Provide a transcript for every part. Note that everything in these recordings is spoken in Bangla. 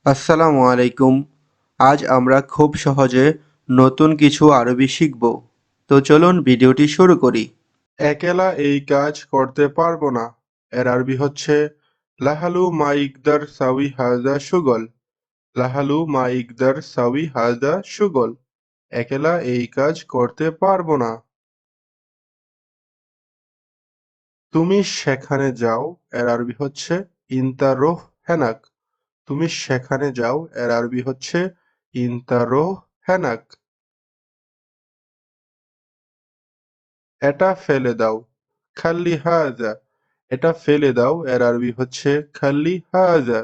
আসসালামু আলাইকুম। আজ আমরা খুব সহজে নতুন কিছু আরবি শিখব। তো চলুন ভিডিওটি শুরু করি। একলা এই কাজ করতে পারবো না। এর আরবি হচ্ছে লাহালু মা ইকদার সাউই হাজা শুগল। লাহালু মা ইকদার সাউই হাজা শুগল। একলা এই কাজ করতে পারবো না। তুমি সেখানে যাও। এর আরবি হচ্ছে ইনতা রোহ হেনাক। তুমি সেখানে যাও। এর আরবি হচ্ছে ইনতা রোহ হেনাক। এটা ফেলে দাও। খাল্লি হাজা। এটা ফেলে দাও। এর আরবি হচ্ছে খাল্লি হাজা।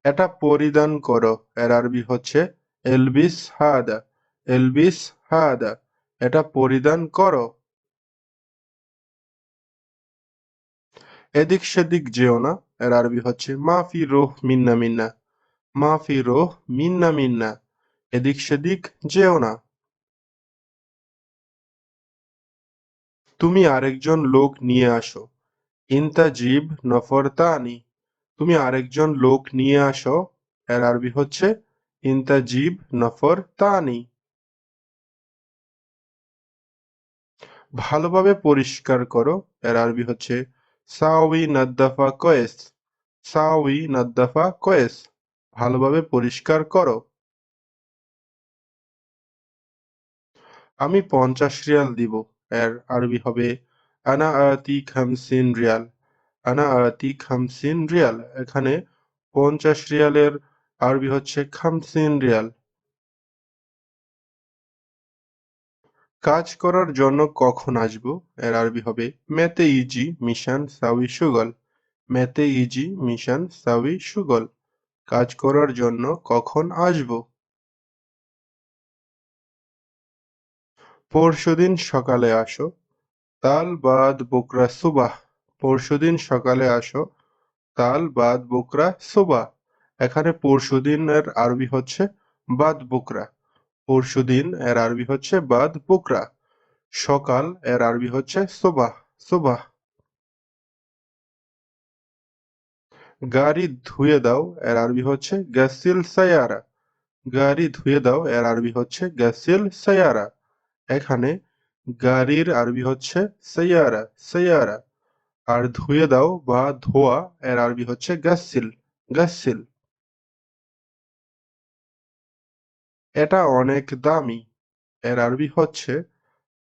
এটা পরিধান করো। এর আরবি হচ্ছে এলবিস হাদা। এলবিস হাদা। এটা পরিধান করো। এদিক সেদিক যেও না। এর আরবি হচ্ছে মাফি রোহ মিন্না মিন্না। মাফি রোহ মিন্না মিন্না। এদিক সেদিক যেও না। তুমি আরেকজন লোক নিয়ে আসো। ইনতা জিব নফরতানি। তুমি আরেকজন লোক নিয়ে আসো। এর আরবি হচ্ছে ইনতা জিব নফর তানি। ভালোভাবে পরিষ্কার করো। এর আরবি হচ্ছে সাউই নাদ্দাফা কয়েস। সাউই নাদ্দাফা কয়েস। ভালোভাবে পরিষ্কার করো। আমি 50 রিয়াল দিব। এর আরবি হবে আনা আতি খামসিন রিয়াল। আনা আতি খামসিন রিয়াল। এখানে 50 রিয়ালের আরবি হচ্ছে খামসিন রিয়াল। কাজ করার জন্য কখন আসবো? এর আরবি হবে মেতে ইজি মিশন সাউই সুগল। মেতে ইজি মিশন সাউই সুগল। কাজ করার জন্য কখন আসবো? পরশুদিন সকালে আসো। তাল বাদ বুকরা সুবাহ। পরশুদিন সকালে আসো। তাল বাদ বুকরা সুবাহ। এখানে পরশুদিনের আরবি হচ্ছে বাদ বুকরা। পরশুদিন এর আরবি হচ্ছে বাদ বুকরা। সকাল এর আরবি হচ্ছে সুবাহ। সুবাহ। গাড়ি ধুয়ে দাও। এর আরবি হচ্ছে গাসিল সায়ারা। গাড়ি ধুয়ে দাও। এর আরবি হচ্ছে গাসিল সায়ারা। এখানে গাড়ির আরবি হচ্ছে সাইয়ারা। সাইয়ারা। আর ধুয়ে দাও বা ধোয়া এর আরবি হচ্ছে গাসিল। গাসিল। এটা অনেক দামি। এর আরবি হচ্ছে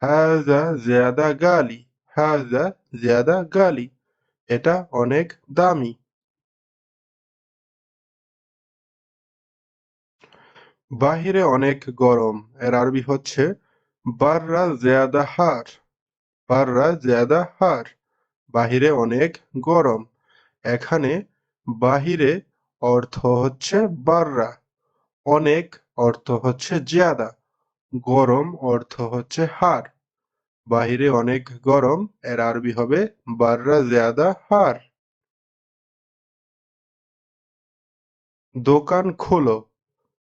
হাজা জিয়াদা গালি। হাজা জিয়াদা গালি। এটা অনেক দামি। বাহিরে অনেক গরম। এর আরবি হচ্ছে বাররা জিয়াদা হার। বাররা জিয়াদা হার। বাহিরে অনেক গরম। এখানে বাহিরে অর্থ হচ্ছে বাররা। অনেক অর্থ হচ্ছে জিয়াদা। গরম অর্থ হচ্ছে হার। বাহিরে অনেক গরম এর আরবি হবে বাররা জিয়াদা হার। দোকান খোলো।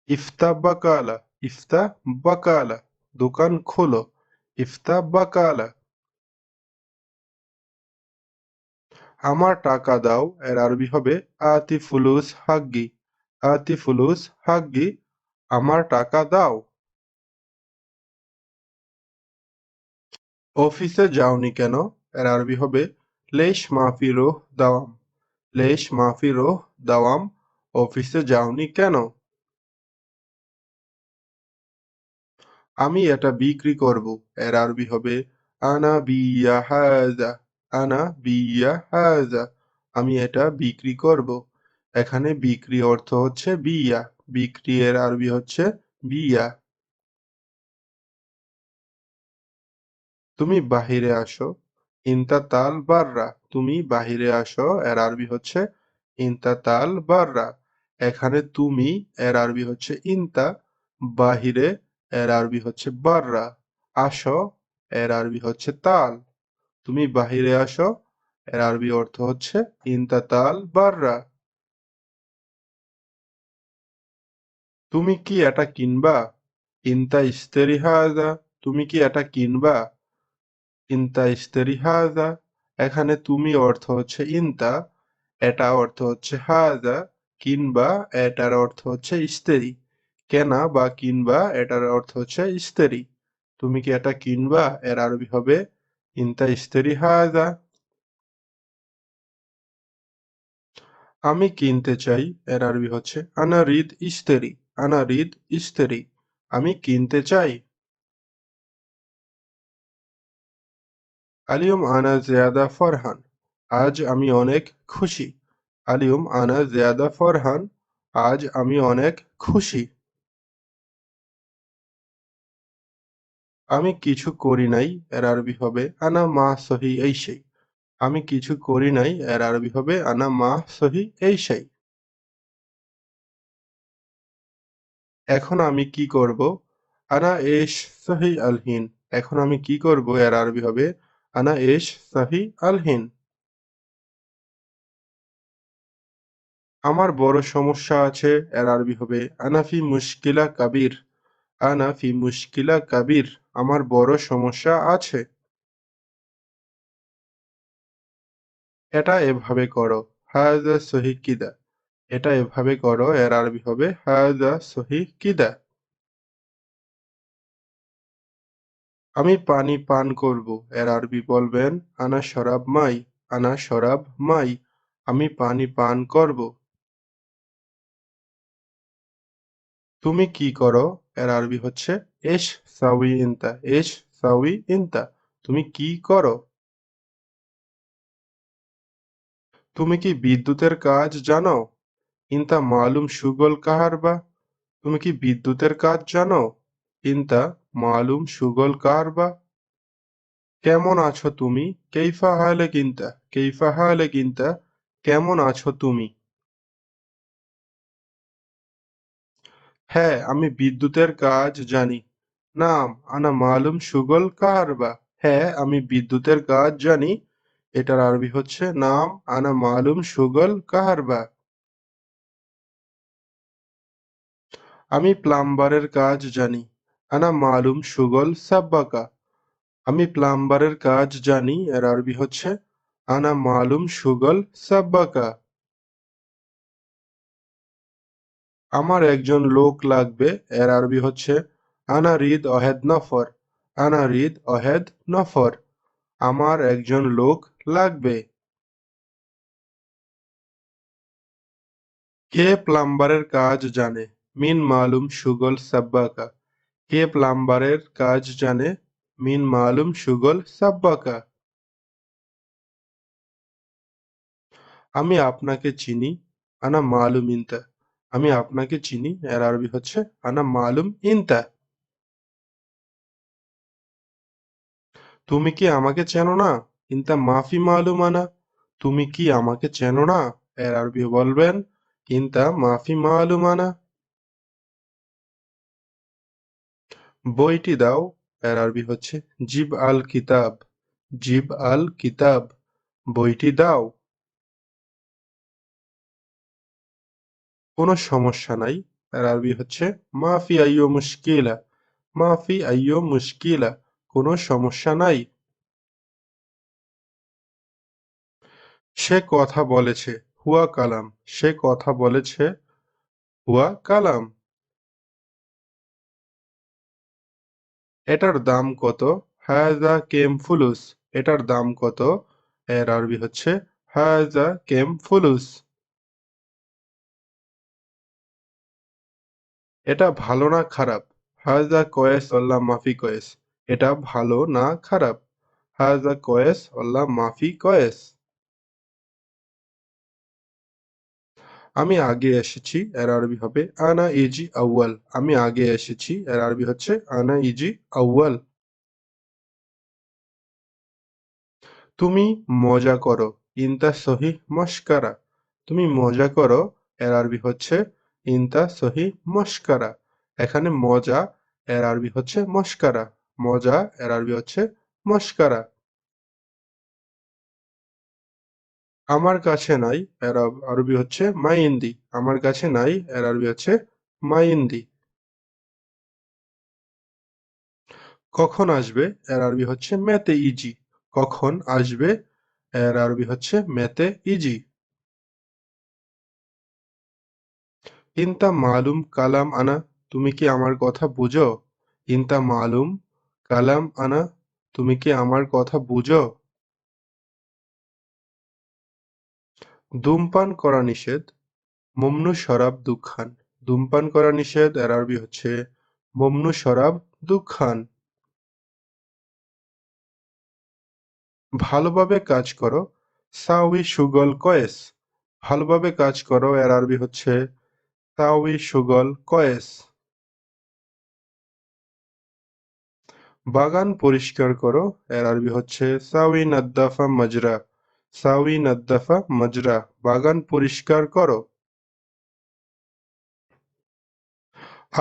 ইফতা বাকালা। ইফতা বাকালা। দোকান খোলো। ইফতা বাকালা। আমার টাকা দাও এর আরবি হবে আতি ফুলুস হাগ্গি। আতি ফুলুস হাগ্গি। আমার টাকা দাও। অফিসে যাওনি কেন? এর আরবি হবে লেশ মাফি রোহ দাওয়াম। লেশ মাফি রোহ দাওয়াম। অফিসে যাওনি কেন? আমি এটা বিক্রি করব। এর আরবি হবে আনা বিয়া হাজা। আনা বিয়া হাজা। আমি এটা বিক্রি করব। এখানে বিক্রি অর্থ হচ্ছে বিয়া। বিক্রি এর আরবি হচ্ছে বিয়া। তুমি বাহিরে আসো। ইনতা তাল বাররা। তুমি বাহিরে আসো এর আরবি হচ্ছে ইনতা তাল বাররা। এখানে তুমি এর আরবি হচ্ছে ইনতা। বাহিরে এর আরবি হচ্ছে বাররা। আসো এর আরবি হচ্ছে তাল। তুমি বাহিরে আসো এর আরবি অর্থ হচ্ছে ইনতা তাল বাররা। তুমি কি এটা কিনবা? ইনতা ইস্তেরি হাজা। তুমি কি এটা কিনবা? ইনতা ইস্তেরি হাজা। এখানে তুমি অর্থ হচ্ছে ইনতা। এটা অর্থ হচ্ছে হাজা, কিংবা এটার অর্থ হচ্ছে ইস্ত্রি। কেনা বা কিনবা এটার অর্থ হচ্ছে ইস্ত্রি। তুমি কি এটা কিনবা? এর আরবি হবে ইনতা ইস্ত্রি হাজা। আমি কিনতে চাই এর আরবি হচ্ছে আনা রিদ ইস্তেরি। আনা রিদ ইস্তেরি, আমি কিনতে চাই। আলিয়ম আনা জিয়াদা ফরহান, আজ আমি অনেক খুশি। আলিয়ম আনা জিয়াদা ফরহান, আজ আমি অনেক খুশি। আমি কিছু করি নাই এর আরবি হবে আনা মা সহি এই সেই। আমি কিছু করি নাই এর আরবি হবে আনা মা সহি এই সেই। এখন আমি কি করব? আনা এশ সহি আলহিন। এখন আমি কি করব এর আরবি হবে আনা এশ সহি আলহিন। আমার বড় সমস্যা আছে এর আরবি হবে আনা ফি মুশকিলা কাবির। আনা ফি মুশকিলা কাবির, আমার বড় সমস্যা আছে। এটা এভাবে করো, হাজা সহি কিদা। এটা এভাবে করো এর আরবি হবে হাজা সহি কিদা। আমি পানি পান করব এর আরবি বলবেন আনা শরাব মাই। আনা শরাব মাই, আমি পানি পান করব। তুমি কি করো এর আরবি হচ্ছে এশ সাউই ইনতা। এশ সাউই ইনতা, তুমি কি করো? তুমি কি বিদ্যুতের কাজ জানো? ইনতা মালুম শুগল কাহার বা। তুমি কি বিদ্যুতের কাজ জানো? ইনতা মালুম শুগল কার বা। কেমন আছো তুমি? কেইফা হালে কিনতা। কেইফা হালে কিনতা, কেমন আছো তুমি? হ্যাঁ, আমি বিদ্যুতের কাজ জানি। নাম আনা মালুম শুগল কার বা। হ্যাঁ, আমি বিদ্যুতের কাজ জানি। এটার আরবি হচ্ছে নাম আনা মালুম শুগল কাহার বা। আমি প্লাম্বারের কাজ জানি। আনা মালুম শুগল সাব্বাকা। আমি প্লাম্বারের কাজ জানি এর আরবি হচ্ছে আনা মালুম শুগল সাব্বাকা। আমার একজন লোক লাগবে এর আরবি হচ্ছে আনা রিদ অহেদ নফর। আনা রিদ অহেদ নফর, আমার একজন লোক লাগবে। কে প্লাম্বারের কাজ জানে? মিন মালুম শুগল সাব্বাকা। কে প্লাম্বারের কাজ জানে? মিন মালুম শুগল সাব্বাকা। আমি আপনাকে চিনি। আনা মালুম ইনতা। আমি আপনাকে চিনি এর আরবি হচ্ছে আনা মালুম ইনতা। তুমি কি আমাকে চেনো না? ইনতা মাফি মালুম আনা। তুমি কি আমাকে চেনো না? এর আরবি বলবেন ইনতা মাফি মালুম আনা। বইটি দাও এর আরবি হচ্ছে জিব আল কিতাব। জিব আল কিতাব, বইটি দাও। কোনো সমস্যা নাই এর আরবি হচ্ছে মাফি আইয়ো মুশকিলা। মাফি আইয়ো মুশকিলা, কোনো সমস্যা নাই। সে কথা বলেছে, হুয়া কালাম। সে কথা বলেছে, হুয়া কালাম। এটার দাম কত? হাজা কেম ফুলুস। এটার দাম কত? এর আরবি হচ্ছে হাজা কেম ফুলুস। এটা ভালো না খারাপ? হাজা কয়েস অল্লাহ মাফি কয়েস। এটা ভালো না খারাপ? হাজা কয়েস অল্লাহ মাফি কয়েস। আমি আগে এসেছি এর আরবি হবে আনা ইজি আউয়াল। আমি আগে এসেছি এর আরবি হচ্ছে আনা ইজি আউয়াল। তুমি মজা করো, ইনতা সহি মস্কারা। তুমি মজা করো এর আরবি হচ্ছে ইনতা সহি মস্কারা। এখানে মজা এর আরবি হচ্ছে মস্কারা। মজা এর আরবি হচ্ছে মস্কারা। আমার কাছে নাই এর আরবি হচ্ছে মাইন্দি। আমার কাছে নাই এর আরবি হচ্ছে মাইন্দি। কখন আসবে এর আরবি হচ্ছে মেতে ইজি। কখন আসবে এর আরবি হচ্ছে মেতে ইজি। ইনতা মালুম কালাম আনা, তুমি কি আমার কথা বুঝো? ইনতা মালুম কালাম আনা, তুমি কি আমার কথা বুঝো? ধূমপান করা নিষেধ, মমনু শরাব দুখান। ধূমপান করা নিষেধ, এর আরবি হচ্ছে মমনু শরাব দুখান। ভালোভাবে কাজ করো, সাউই সুগল কয়েস। ভালোভাবে কাজ করো, এর আরবি হচ্ছে সাউই সুগল কয়েস। বাগান পরিষ্কার করো, এর আরবি হচ্ছে সাউই নাদ্দাফা মাজরা। সাউই নাদ্দাফা মাজরা, বাগান পরিষ্কার করো।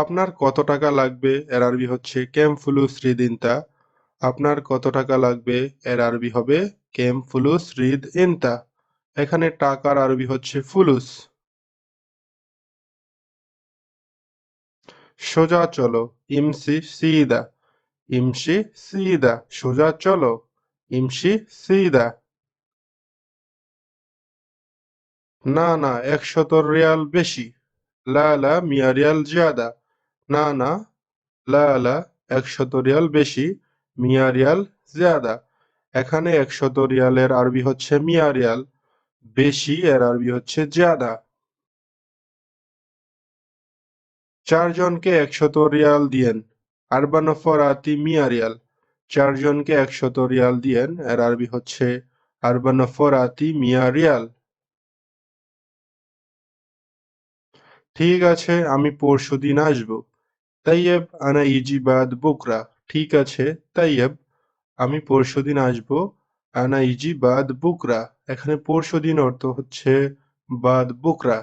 আপনার কত টাকা লাগবে, এর আরবি হচ্ছে কেম ফুলুস রিদ ইনতা। আপনার কত টাকা লাগবে, এর আরবি হবে কেম ফুলুস রিদ ইনতা। এখানে টাকার আরবি হচ্ছে ফুলুস। সোজা চলো, ইমসি সিদা। ইমসি সিদা, সোজা চলো। ইমসি সিদা। না না, 100 রিয়াল বেশি। লা লা মিয়া রিয়াল জিয়াদা। না না, লা লা 100 রিয়াল বেশি, মিয়া রিয়াল জিয়াদা। এখানে 100 রিয়ালের আরবি হচ্ছে মিয়া রিয়াল, বেশি এর আরবি হচ্ছে জিয়াদা। চারজনকে 100 রিয়াল দিয়েন। আরবা নফরাতি মিয়া রিয়াল। চারজনকে 100 রিয়াল দিয়েন, এর আরবি হচ্ছে আরবা নফরাতি মিয়া রিয়াল। ঠিক আছে, আমি পরশুদিন আসবো। তাইয়েব আনা ইজি বাদ বুকরা। ঠিক আছে তাইয়েব, আমি পরশুদিন আসবো। আনা ইজি বাদ বুকরা। এখানে পরশুদিন অর্থ হচ্ছে বাদ বুকরা।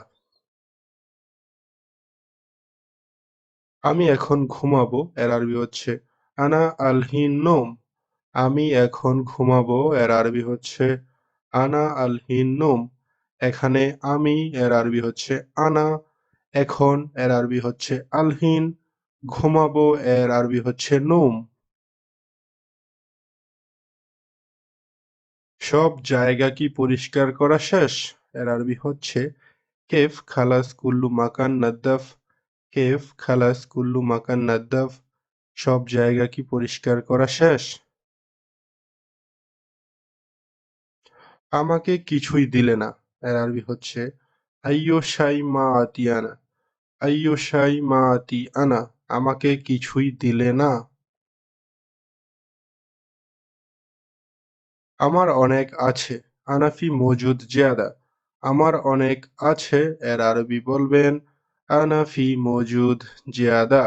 আমি এখন ঘুমাবো, এর আরবি হচ্ছে আনা আলহিন নোম। আমি এখন ঘুমাবো, এর আরবি হচ্ছে আনা আলহিন নোম। এখানে আমি এর আরবি হচ্ছে আনা, এখন এর আরবি হচ্ছে আলহিন, ঘুমাবো এর আরবি হচ্ছে নোম। সব জায়গা কি পরিষ্কার করা শেষ, এর আরবি হচ্ছে কেফ খালাস কুল্লু মাকান নাদ্দাফ। কেফ খালাস কুল্লু মাকান নাদ্দাফ, সব জায়গা কি পরিষ্কার করা শেষ। আমাকে কিছুই দিলে না, এর আরবি হচ্ছে আইয়ো শাই মা আতি আনা। আইয়ো শাই মা আতি আনা, আমাকে কিছুই দিলে না। আমার অনেক আছে, আনাফি মজুদ জিয়াদা। আমার অনেক আছে, এর আরবি বলবেন আনাফি মজুদ জিয়াদা।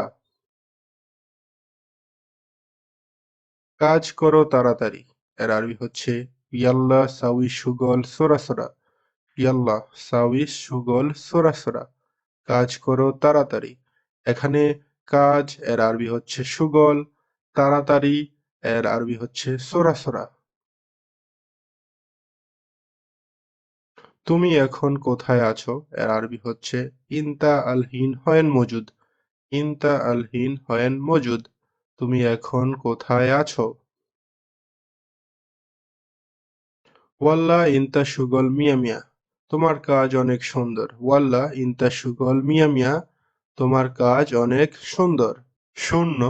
কাজ করো তাড়াতাড়ি, এর আরবি হচ্ছে ইয়াল্লা সাউই সুগল সোরা সোরা। ইয়াল্লা সাউই সুগল সোরা সোরা, কাজ করো তাড়াতাড়ি। এখানে কাজ এর আরবি হচ্ছে সুগল, তাড়াতাড়ি এর আরবি হচ্ছে সোরা সোরা। তুমি এখন কোথায় আছো, এর আরবি হচ্ছে ইনতা আলহিন হয়েন মজুদ। ইনতা আলহিন হয়েন মজুদ, তুমি এখন কোথায় আছো। ওয়াল্লাহ ইনতা সুগল মিয়া মিয়া, তোমার কাজ অনেক সুন্দর। ওয়াল্লাহ ইনতা সুগল মিয়া মিয়া, তোমার কাজ অনেক সুন্দর। শূন্য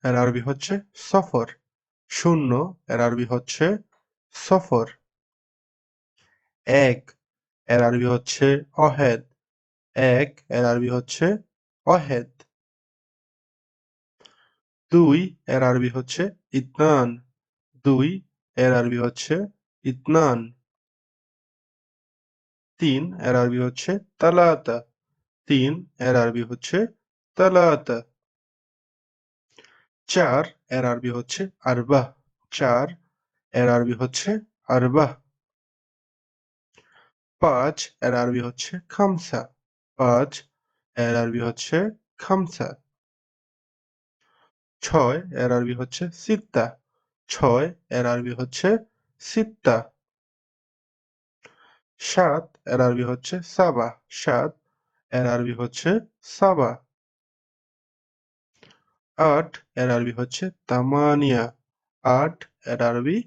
এর আরবি হচ্ছে সফর। শূন্য এর আরবি হচ্ছে সফর। এক এর আরবি হচ্ছে অহেদ। এক এর আরবি হচ্ছে অহেদ। দুই এর আরবি হচ্ছে ইতনান। দুই এর আরবি হচ্ছে ইতনান। তিন এর আরবি হচ্ছে তালাতা। তিন এর আরবি হচ্ছে তালাতা। চার এর আরবি হচ্ছে আরবাহ। চার এর আরবি হচ্ছে আরবাহ। পাঁচ এর আরবি হচ্ছে খামসা। পাঁচ এর আরবি হচ্ছে খামসা। ছয় এর আরবি হচ্ছে সিত্তা। ছয় এর আরবি হচ্ছে সিত্তা। সাত এর আরবি হচ্ছে সাবা। সাত এর আরবি হচ্ছে সাবা। আট এর আরবি হচ্ছে তামানিয়া। আট এর আরবি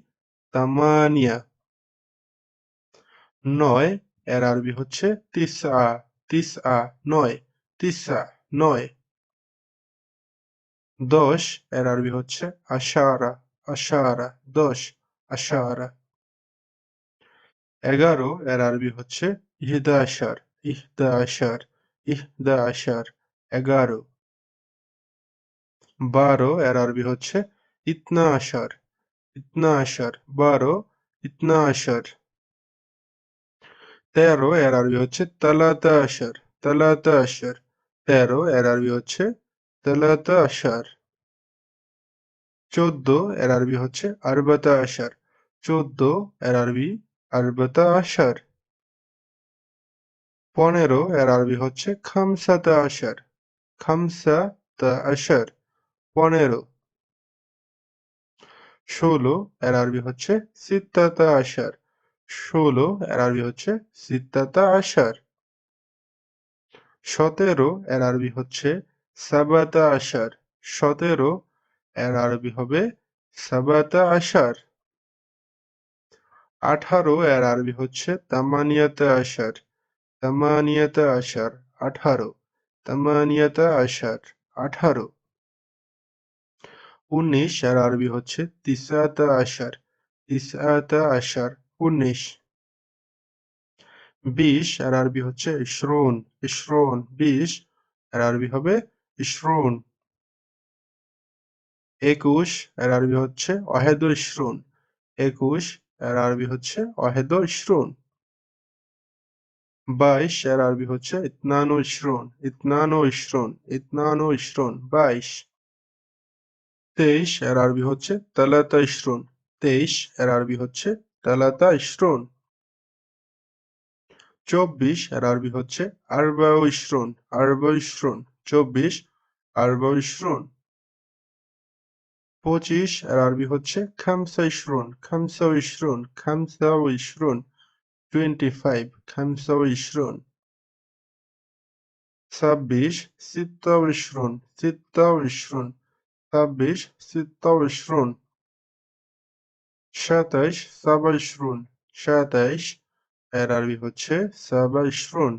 তামানিয়া। নয় এর আরবি হচ্ছে তিসআ। তিসআ নয়। তিসা 9, 10 এর আরবি হচ্ছে আশারা, আশারা 10, আশারা। 11 এর আরবি হচ্ছে ইহদাশার, ইহদাশার, ইহদাশার 11। 12 এর আরবি হচ্ছে ইতনাশার, ইতনাশার 12, ইতনাশার। 13 এর আরবি হচ্ছে তালাতাশার, তালাতাশার 13 এর আরবি হচ্ছে তালাতাশার। 14 এর আরবি হচ্ছে আরবাতাশার, 14 এর আরবি আরবাতাশার। 15 এর আরবি হচ্ছে খামসাতাশার, খামসাতাশার 15। 16 এর আরবি হচ্ছে সিত্তাতাশার, 16 এর আরবি হচ্ছে সিত্তাতাশার। 17 এর আরবি হচ্ছে সাবাতাশার, 17 এর আরবি হবে সাবাতাশার। 18 এর আরবি হচ্ছে তামানিয়াতাশার, তামানিয়াতাশার 18, তামানিয়াতাশার 18। 19 এর আরবি হচ্ছে তিসআতাশার, তিসআতাশার 19। 20 এর আরবি হচ্ছে ইশরুন, ইশরুন 20 এর আরবি হবে ইশরুন। 21 এর আরবি হচ্ছে ওয়াহেদ ও ইশরুন, 21 এর আরবি হচ্ছে ওয়াহেদ ও ইশরুন। 22 এর আরবি হচ্ছে ইতনান ও ইশরুন, ইতনান ও ইশরুন, ইতনান ও ইশরুন 22। 23 এর আরবি হচ্ছে তালাতা ইশরুন, 23 এর আরবি হচ্ছে তালাতা ইশরুন। 24 এর আরবি হচ্ছে আরবা ও ইশরুন, আরবা ও ইশরুন 24, আরবা ও ইশরুন। 25 এর আরবি হচ্ছে খামসা ইশরুন, খামসা ও ইশরুন, খামসা ও ইশরুন 25, খামসা ও ইশরুন। 26 সিত্তা ও ইশরুন, সিত্তা ও ইশরুন 26, সিত্তা ও ইশরুন। 27 সাবা ইশরুন, 27 এর আরবি হচ্ছে সাবা ইশরুন।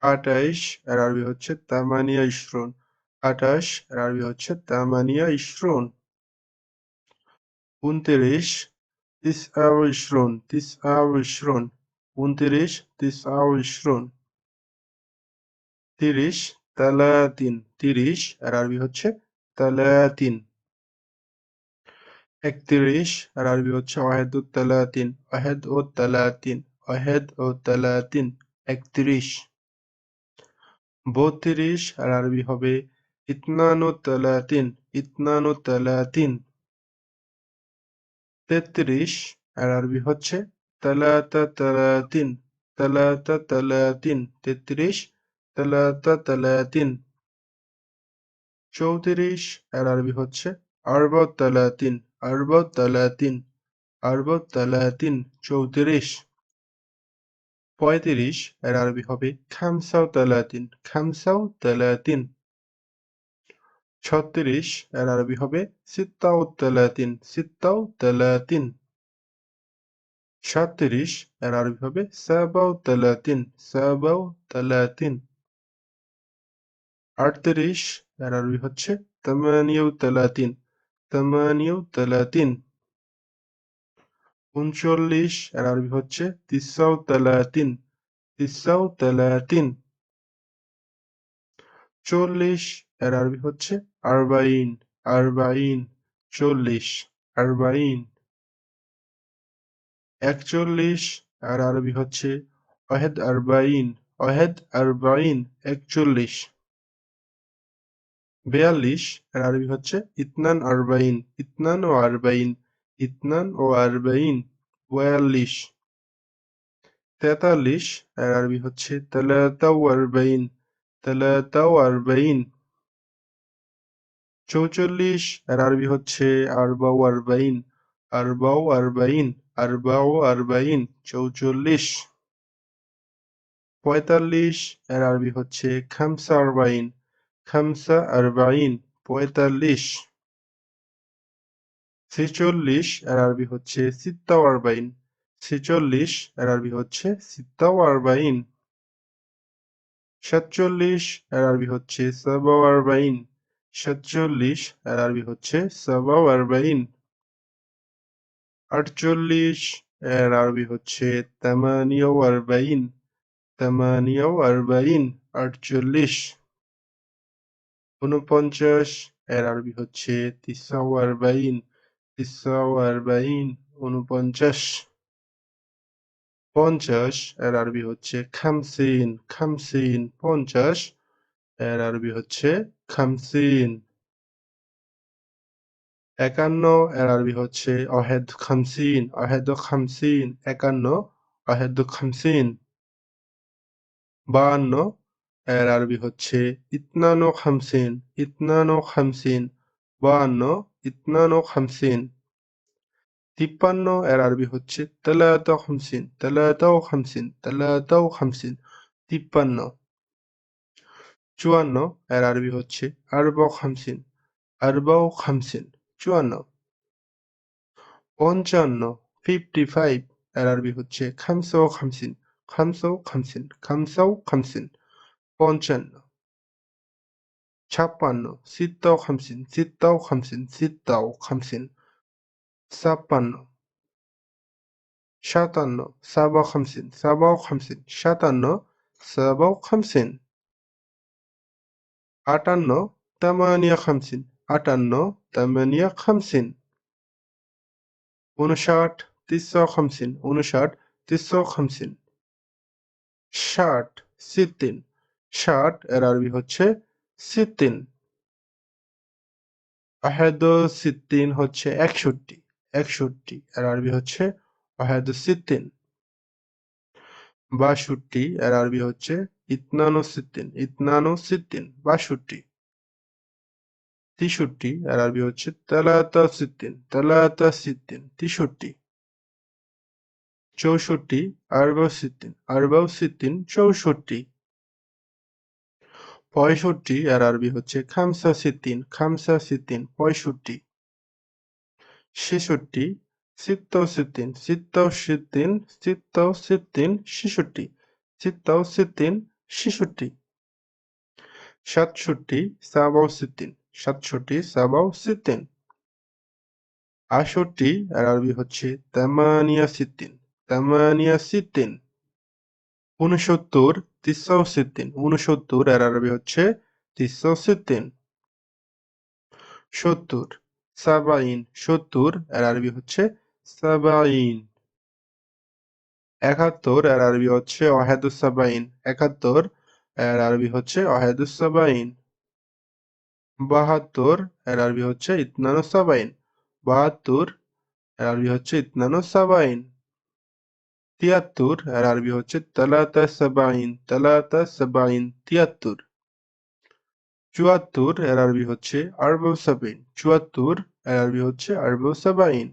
28 এর আরবি হচ্ছে তামানিয়া ইশরুন, 28 এর আরবি হচ্ছে তামানিয়া ইশরুন। 29 তিসআ ও ইশরুন, তিসআ ও ইশরুন 29, তিসআ ও ইশরুন। 30 তালাতিন, 30 এর আরবি হচ্ছে তালাতিন। 31 এর আরবি হচ্ছে ওয়াহেদুত তালাতিন, ওয়াহেদ ও তালাতিন, ওয়াহেদ ও তালাতিন 31। 32 এর আরবি হবে ইতনান ও তালাতিন, ইতনান ও তালাতিন। 33 এর আরবি হচ্ছে তালাতা তালাতিন, তালাতা তালাতিন 33, তালাতা তালাতিন। 34 এর আরবি হচ্ছে আরবা তালাতিন, আরবা তালাতিন, আরবা তালাতিন 34। 35 এর আরবি হবে খামসাও তালাতিন, খামসাও তালাতিন। 36 এর আরবি হবে সিত্তাও তালাতিন, সিত্তাও তালাতিন। 37 এর আরবি হবে সাবাও তালাতিন, সাবাও তালাতিন। 38 এর আরবি হচ্ছে তামানিয়াও তালাতিন, তামানিয়াও তালাতিন। 39 এর আরবি হচ্ছে তিসাও তালাতিন, তিসাও তালাতিন। 40 এর আরবি হচ্ছে আরবাইন, আরবাইন 40, আরবাইন। 41 এর আরবি হচ্ছে ওয়াহেদ আরবাইন, ওয়াহেদ আরবাইন 41। 42 এর আরবি হচ্ছে ইতনান আরবাইন, ইতনান ও আরবাইন, ইতনান ও আরবাইন 42। 43 এর আরবি হচ্ছে তালাতা ও আরবাইন, তালাতা ও আরবাইন। 44 এর আরবি হচ্ছে আরবা ও আরবাইন, আরবা ও আরবাইন, আরবা ও আরবাইন 44। 45 এর আরবি হচ্ছে খামসা আরবাইন, খামসা আরবাইন 45। 46 এর আরবি হচ্ছে সিত্তা ও আরবাইন, 46 এর আরবি হচ্ছে সিত্তা ও আরবাইন। সাতচল্লিশ এর আরবি হচ্ছে সাবা আরবাইন। সাতচল্লিশ এর আরবি হচ্ছে সাবা আরবাইন। আটচল্লিশ এর আরবি হচ্ছে তামানিয়া আরবাইন। তামানিয়া আরবাইন, আটচল্লিশ। ৪৯ এর আরবি হচ্ছে তিসাও আরবাইন। তিসাও আরবাইন, ৪৯। ৫০ এর আরবি হচ্ছে খামসিন। খামসিন, ৫০ এর আরবি হচ্ছে খামসিন। ৫১ এর আরবি হচ্ছে ওয়াহেদ খামসিন। ওয়াহেদ খামসিন, ৫১, ওয়াহেদ খামসিন। ৫২ এর আরবি হচ্ছে ইতনান খামসিন। ইতনান খামসিন, ৫২, ইতনান খামসিন। ৫৩ এর আরবি হচ্ছে তালাতা খামসিন। তালাতাও খামসিন। তালাতাও খামসিন, ৫৩। ৫৪ এর আরবি হচ্ছে আরবা খামসিন। আরবাও খামসিন, ৫৪। ৫৫ এর আরবি হচ্ছে খামসাও খামসিন। খামসাও খামসিন। খামসাও খামসিন, ৫৫। ৫৬ সিত্তাও খামসিন। সিত্তাও খামসিন। সিত্তাও খামসিন, ৫৬। ৫৭ সাবা খামসিন। সাবাও খামসিন। ৫৭, সাবাও খামসিন। ৫৮ তামানিয়া খামসিন। ৫৮, তামানিয়া খামসিন। ৫৯ তিসা খামসিন। ৫৯, তিসা খামসিন। ৬০ সিত্তিন। ৬০ এর আরবি হচ্ছে সিত্তিন। ৬১ হচ্ছে ৬১। ৬১ এর আরবি হচ্ছে ৬১। ৬২ এর আরবি হচ্ছে ইতনানো সিত্তিন। ইতনানো সিত্তিন, ৬২। ৬৩ এর আরবি হচ্ছে তালাতা সিত্তিন। তালাতা সিত্তিন, ৬৩। ৬৪ আরবা সিত্তিন। আরবাও সিত্তিন, ৬৪। ৬৫ এর আরবি হচ্ছে খামসা সিত্তিন। খামসা সিত্তিন, ৬৫। ৬৬ সিত্তাও সিত্তিন। সিত্তাও সিত্তিন। সিত্তাও সিত্তিন, ৬৬। সিত্তাও সিত্তিন, ৬৬। ৬৭ সাবাও সিত্তিন। ৬৭ সাবাও সিত্তিন। ৬৮ এর আরবি হচ্ছে তামানিয়া সিত্তিন। তামানিয়া সিত্তিন। ৬৯ তিসাও সিত্তিন। ৬৯ এর আরবি হচ্ছে তিসাও সিত্তিন। ৭০ সাবাইন। ৭০ এর আরবি হচ্ছে সাবাইন। ৭১ এর আরবি হচ্ছে ওয়াহেদুস সাবাইন। ৭১ এর আরবি হচ্ছে ওয়াহেদুস সাবাইন। ৭২ এর আরবি হচ্ছে ইতনানুস সাবাইন। ৭২ এর আরবি হচ্ছে ইতনানুস সাবাইন। ৭৩ এর আরবি হচ্ছে তালাতা সাবাইন। তালাতা সাবাইন, ৭৩। ৭৪ এর আরবি হচ্ছে আরবাউ সাবাইন। ৭৪ এর আরবি হচ্ছে আরবাউ সাবাইন।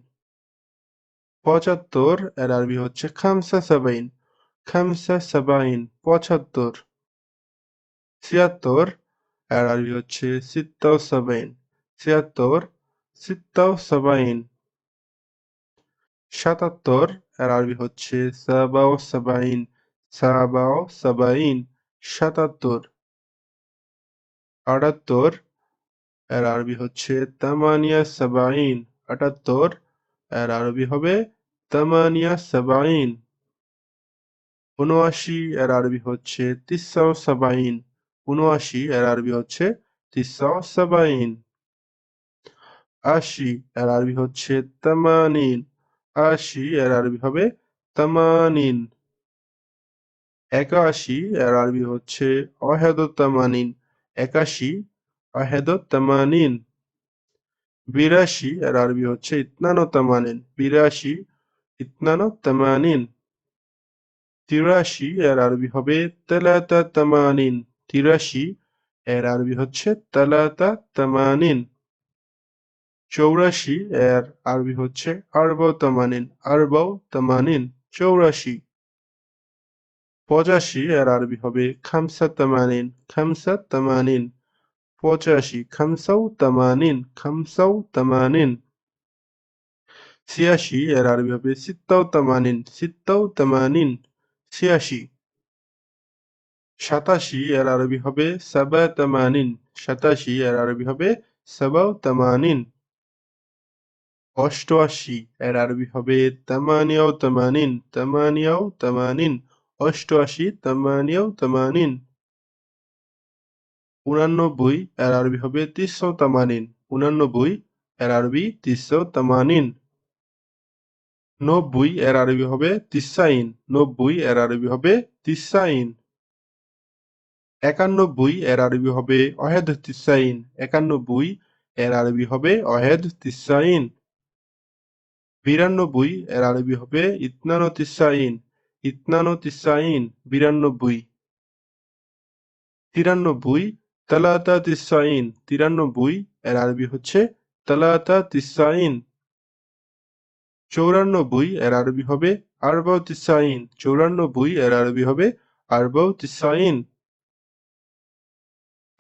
৭৫ এর আরবি হচ্ছে খামসা সাবাইন। খামসা সাবাইন, ৭৫। ৭৬ এর আরবি হচ্ছে সিত্তাও সাবাইন। ৭৬ সিত্তাও সাবাইন। ৭৭ এর আরবি হচ্ছে সাবাও সাবাইন। সাবাও সাবাইন, ৭৭। ৭৮ এর আরবি হচ্ছে তামানিয়া সাবাইন। ৭৮ এর আরবি হবে তামানিয়া সাবাইন। ৭৯ এর আরবি হচ্ছে তিসাও সাবাইন। ৭৯ এর আরবি হচ্ছে তিসাও সাবাইন। ৮০ এর আরবি হচ্ছে তামানিন। ৮০ এর আরবি হবে তামানিন। ৮১ এর আরবি হচ্ছে ওয়াহেদুত তামানিন। ৮১ ওয়াহেদুত তামানিন। ৮২ এর আরবি হচ্ছে ইতনানো তামানিন। ৮২ ইতনানো তামানিন। ৮৩ এর আরবি হবে তালাতা তামানিন। ৮৩ এর আরবি হচ্ছে তালাতা তামানিন। ৮৪ এর আরবি হচ্ছে আরবাও তামানিন। আরবাও তামানিন, ৮৪। ৮৫ এর আরবি হবে খামসা তামানিন। খামসা তামানিন, ৮৫। খামসাও তামানিন। খামসাও তামানিন। ৮৬ এর আরবি হবে সিত্তাও তামানিন। সিত্তাও তামানিন, ৮৬। 87 এর আরবি হবে সাবা তামানিন। 87 এর আরবি হবে সাবাউ তামানিন। 88 এর আরবি হবে তামানিয়াও তামানিন। তামানিয়াও তামানিন। 88 তামানিয়াও তামানিন। 89 এর আরবি হবে তিসও তামানিন। 89 এর আরবি তিসও তামানিন। 90 এর আরবি হবে তিসাইন। 90 এর আরবি হবে তিসাইন। 91 এর আরবি হবে ওয়াহেদ তিসাইন। 91 এর আরবি হবে ওয়াহেদ তিসাইন। 92 এর আরবি হবে ইতনানো তিসাইন। ইতনানো তিসাইন 92। 93 তালাতা তিসাইন। 93 এর আরবি হচ্ছে তালাতা তিসাইন। 94 এর আরবি হবে আরবাউ তিসাইন। 94 এর আরবি হবে আরবাউ তিসাইন।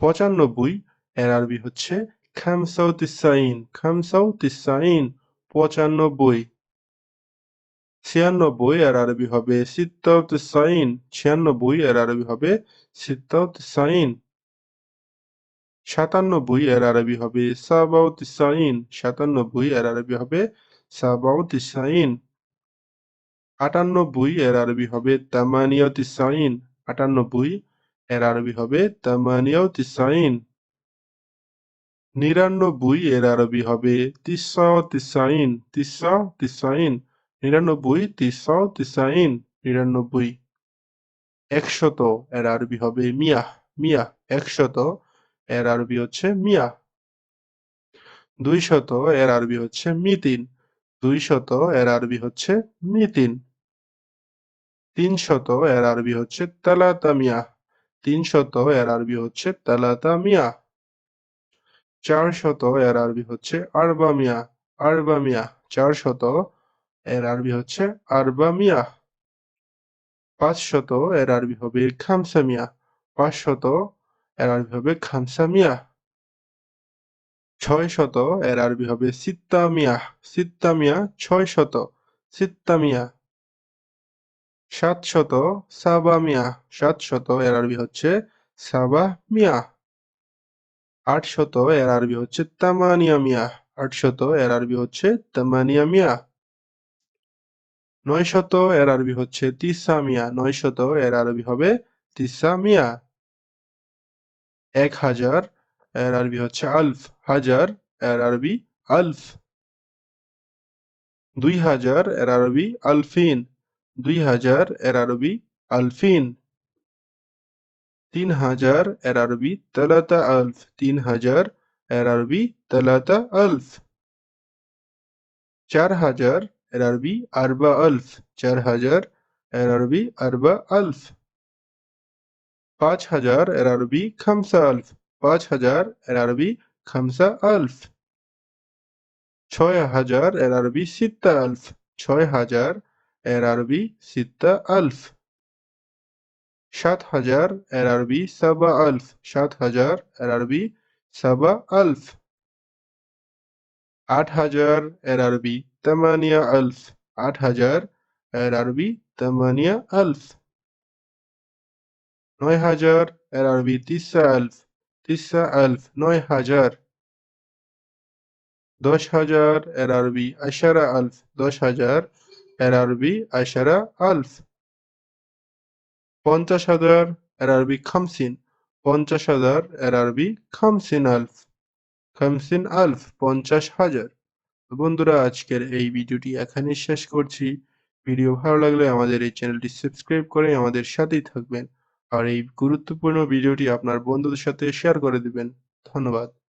95 এর আরবি হচ্ছে খামসাউ তিসাইন। খামসাউ তিসাইন 95। 96 এর আরবি হবে সিত্তাউ তিসাইন। 96 এর আরবি হবে সিত্তাউ তিসাইন। 97 এর আরবি হবে সাবাউ তিসাইন। 97 এর আরবি হবে সাবাউ তিসাইন। 98 এর আরবি হবে তামানিয়াউ তিসাইন। 98 এর আরবি হবে তামানিয়াউ তিসাইন। 99 এর আরবি হবে তিসাউ তিসাইন। তিসাউ তিসাইন 99 তিসাউ তিসাইন 99। 100 এর আরবি হবে মিয়াহ। মিয়াহ 100 এর আরবি হচ্ছে মিয়াহ। 200 এর আরবি হচ্ছে মিতিন। 200 এর আরবি হচ্ছে মিতিন। 300 এর আরবি হচ্ছে তালাতা মিয়াহ। 300 এর আরবি হচ্ছে তালাতা মিয়াহ। 400 এর আরবি হচ্ছে আরবা মিয়াহ। আরবা মিয়াহ 400 এর আরবি হচ্ছে আরবা মিয়াহ। 500 এর আরবি হবে খামসা মিয়াহ। 500 এর আরবি হবে খামসা মিয়াহ। 600 এর আরবি হবে সিত্তা মিয়াহ। সিত্তা মিয়াহ 600। সিত্তা মিয়াহ। 700 সাবা মিয়াহ। 700 এর আরবি হচ্ছে সাবা মিয়াহ। 800 এর আরবি হচ্ছে তামানিয়া মিয়াহ। 800 এর আরবি হচ্ছে তামানিয়া মিয়াহ। 900 এর আরবি হচ্ছে তিসা মিয়াহ। 900 এর আরবি হবে তিসা মিয়াহ। 1000 এর আরবি হচ্ছে আলফ। হাজার এর আরবি আলফ। 2000 এর আরবি আলফিন। 2000 এর আরবি আলফিন। 3000 এর আরবি তালাতা আলফ। 3000 এর আরবি তালাতা আলফ। 4000 এর আরবি আরবা আলফ। 4000 এর আরবি আরবা আলফ। 5000 এর আরবি খামসা আলফ। 5000 এর আরবি খামসা আলফ। 6000 এর আরবি সিত্তা আলফ। 6000 এর আরবি সিত্তা আলফ। 7000 এর আরবি সাবা আলফ। 7000 এর আরবি সাবা আলফ। 8000 এর আরবি তামানিয়া আলফ। 8000 এর আরবি তামানিয়া আলফ। 9000 এর আরবি তিসা আলফ। তিসা আলফ 9000। 10,000 এর আরবি আশারা আলফ। 10,000 এর আরবি আশারা আলফ। 50,000 এর আরবি খামসিন। 50,000 এর আরবি খামসিন আলফ। খামসিন আলফ 50,000। তো বন্ধুরা আজকের এই ভিডিওটি এখানেই শেষ করছি। ভিডিও ভালো লাগলে আমাদের এই চ্যানেলটি সাবস্ক্রাইব করে আমাদের সাথেই থাকবেন। আর এই গুরুত্বপূর্ণ ভিডিওটি আপনার বন্ধুদের সাথে শেয়ার করে দিবেন। ধন্যবাদ।